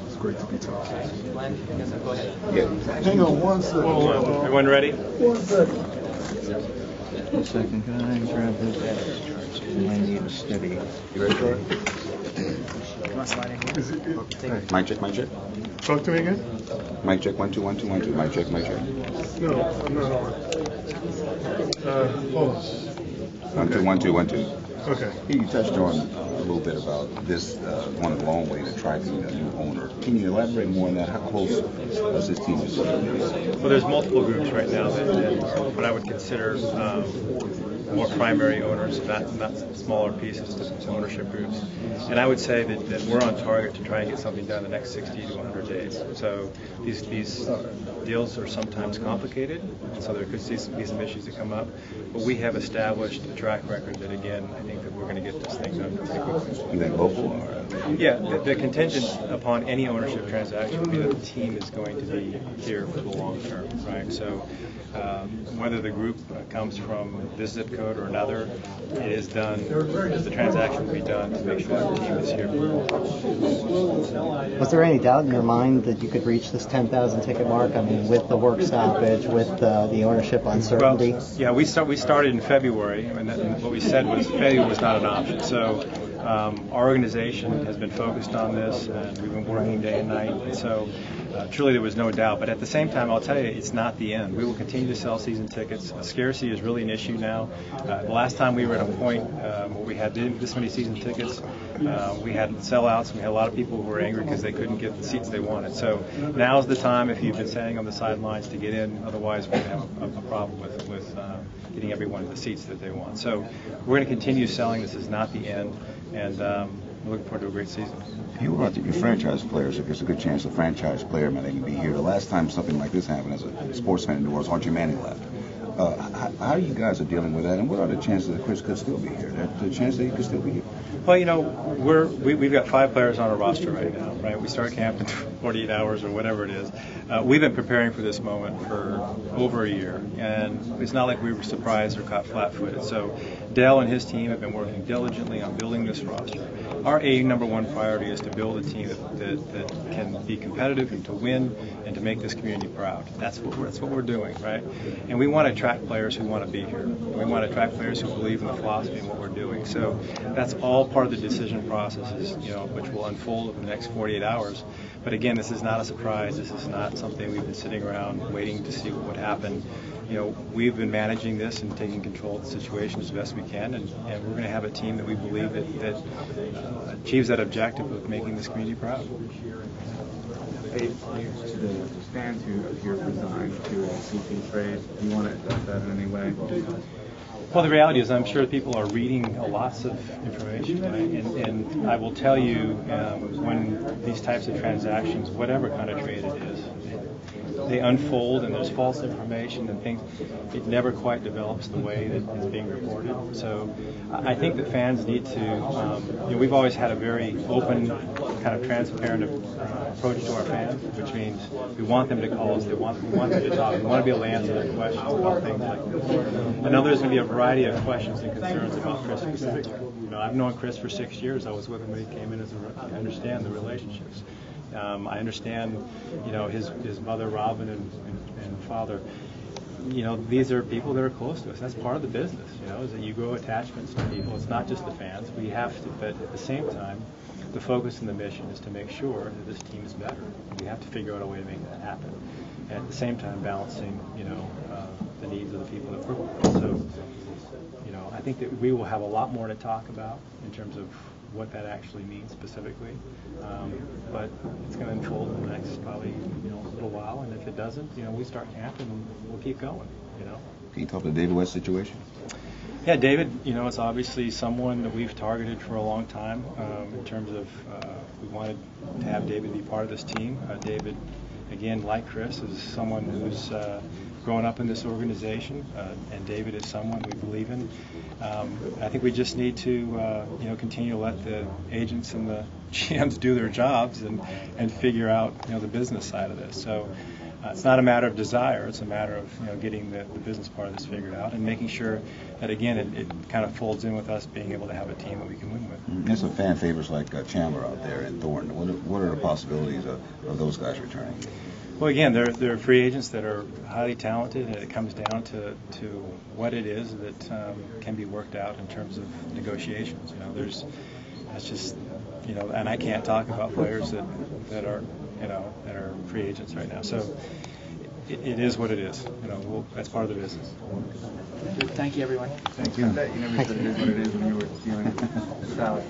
It's great to be talked to. Yeah. Hang on one second. Everyone ready? 1 second. 1 second, can I grab this? I need a steady. You ready for it? Is it, Mic check, mic check. talk to me again? Mic check, 1 2 1 2 1 2. Mic check, mic check. No, I'm not on. Hold on. 1 2 1 2 1 2. Okay. You touched on a little bit about this going a long way to attracting a new owner. Can you elaborate more on that? How close was this team? Well, there's multiple groups right now that what I would consider more primary owners, not smaller pieces, ownership groups. And I would say that we're on target to try and get something done in the next 60 to 100 days. So these deals are sometimes complicated, and so there could be some issues that come up. But we have established a track record that, again, I think that we're going to get this thing done pretty quickly. You think local? Or? Yeah, the contingent upon any ownership transaction would be that the team is going to be here for the long term, right? So whether the group comes from this zip code or another, it is done, the transaction will be done to make sure that the team is here for the long term. Was there any doubt in your mind that you could reach this 10,000 ticket mark? I mean, with the work stoppage, with the ownership uncertainty? Well, yeah, we started in February, and what we said was February was not an option. So our organization has been focused on this, and we've been working day and night. And so truly there was no doubt. But at the same time, I'll tell you, it's not the end. We will continue to sell season tickets. Scarcity is really an issue now. The last time we were at a point where we had this many season tickets, we had sellouts, and we had a lot of people who were angry because they couldn't get the seats they wanted. So now's the time, if you've been standing on the sidelines, to get in. Otherwise, we're going to have a problem with getting everyone the seats that they want. So we're going to continue selling. This is not the end, and we're looking forward to a great season. You about your franchise players, if there's a good chance a franchise player might even be here. The last time something like this happened as a sports fan in New Orleans, Archie Manning left. How you guys are dealing with that, and what are the chances that Chris could still be here? The chance that he could still be here? Well, you know, we've got 5 players on our roster right now, right? We start camp in 48 hours or whatever it is. We've been preparing for this moment for over a year, and it's not like we were surprised or caught flat-footed. So Dell and his team have been working diligently on building this roster. Our number one priority is to build a team that can be competitive and to win and to make this community proud. That's what we're doing, right? And we want to attract players who want to be here. We want to attract players who believe in the philosophy and what we're doing. So that's all part of the decision processes, which will unfold over the next 48 hours. But again, this is not a surprise. This is not something we've been sitting around waiting to see what would happen. We've been managing this and taking control of the situation as best we can, and we're going to have a team that we believe that achieves that objective of making this community proud. Hey, the fans who have resigned to a CP trade, do you want to address that in any way? Well, the reality is I'm sure people are reading lots of information, right? And I will tell you, when these types of transactions, whatever kind of trade it is, they unfold and there's false information and things, it never quite develops the way that it's being reported. So I think that fans need to, we've always had a very open, kind of transparent approach to our fans, which means we want them to call us, we want them to talk, we want to be able to answer their questions about things like this. I know there's going to be a variety of questions and concerns about Chris specifically. I've known Chris for 6 years. I was with him when he came in as a rookie. I understand the relationships. I understand, his mother, Robin, and father. These are people that are close to us. That's part of the business, is that you grow attachments to people. It's not just the fans. We have to, but at the same time, the focus and the mission is to make sure that this team is better. We have to figure out a way to make that happen. And at the same time, balancing, the needs of the people that work with us. So, I think that we will have a lot more to talk about in terms of what that actually means specifically, but it's going to unfold in the next probably little while, and if it doesn't, we start camp and we'll keep going. Can you talk to the David West situation? Yeah, David, is obviously someone that we've targeted for a long time in terms of we wanted to have David be part of this team. David, again, like Chris, is someone who's grown up in this organization, and David is someone we believe in. I think we just need to, continue to let the agents and the GMs do their jobs and figure out, the business side of this. So it's not a matter of desire; it's a matter of getting the business part of this figured out and making sure that again it kind of folds in with us being able to have a team that we can win with. There's some fan favorites like Chandler out there and Thornton. What are the possibilities of those guys returning? Well, again, they're free agents that are highly talented, and it comes down to what it is that can be worked out in terms of negotiations. That's just, and I can't talk about players that are free agents right now. So it is what it is. That's part of the business. Thank you, everyone. Thank you. I bet you never said it is what it is when you were dealing with salary.